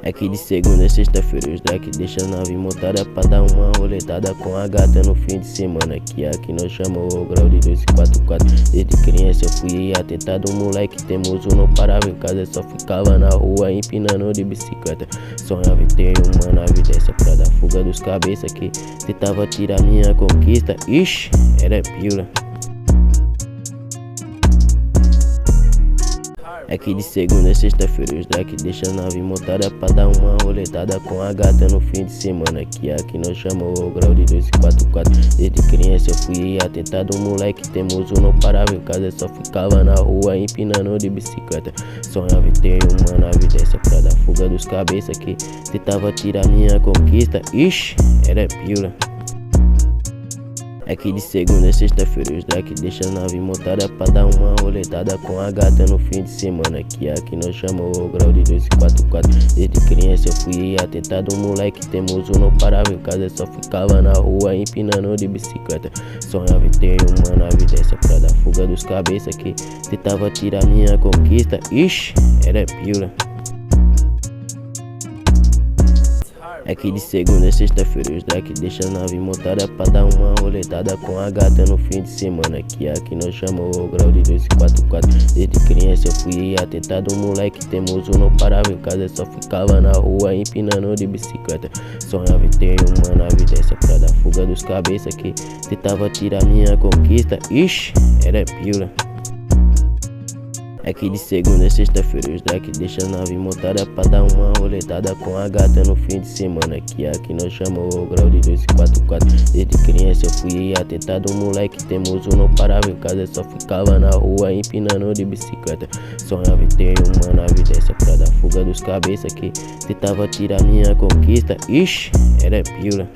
Aqui de segunda a sexta-feira os Drake deixa a nave montada pra dar uma roletada com a gata no fim de semana. Que aqui nós chamamos o grau de 244. Desde criança eu fui atentado, moleque teimoso, não parava em casa, só ficava na rua empinando de bicicleta. Sonhava em ter uma nave dessa pra dar fuga dos cabeça que tentava tirar minha conquista. Ixi, era pílula. Aqui de segunda a sexta-feira os Drake deixa a nave montada pra dar uma roletada com a gata no fim de semana. Que aqui nós chamamos o grau de 244. Desde criança eu fui atentado, moleque teimoso, não parava em casa, só ficava na rua empinando de bicicleta. Sonhava em ter uma nave dessa pra dar fuga dos cabeça que tentava tirar minha conquista. Ixi, era pílula. Aqui de segunda a sexta-feira os Drake deixa a nave montada pra dar uma roletada com a gata no fim de semana. Que aqui nós chamamos o grau de 244. Desde criança eu fui atentado, moleque teimoso, não parava em casa, só ficava na rua empinando de bicicleta. Sonhava em ter uma nave dessa pra dar fuga dos cabeça que tentava tirar minha conquista. Ixi, era pílula. Aqui de segunda a sexta-feira os Drake deixa a nave montada pra dar uma roletada com a gata no fim de semana. Que aqui nós chamamos o grau de 244. Desde criança eu fui atentado, moleque teimoso, não parava em casa, só ficava na rua empinando de bicicleta. Sonhava em ter uma nave dessa pra dar fuga dos cabeça que tentava tirar minha conquista. Ixi, era pílula. Aqui de segunda a sexta-feira os Drake deixa a nave montada pra dar uma roletada com a gata no fim de semana. Que aqui nós chamamos o grau de 244. Desde criança eu fui atentado, moleque teimoso, não parava em casa, só ficava na rua empinando de bicicleta. Sonhava em ter uma nave dessa pra dar fuga dos cabeça que tentava tirar minha conquista. Ixi, era pílula.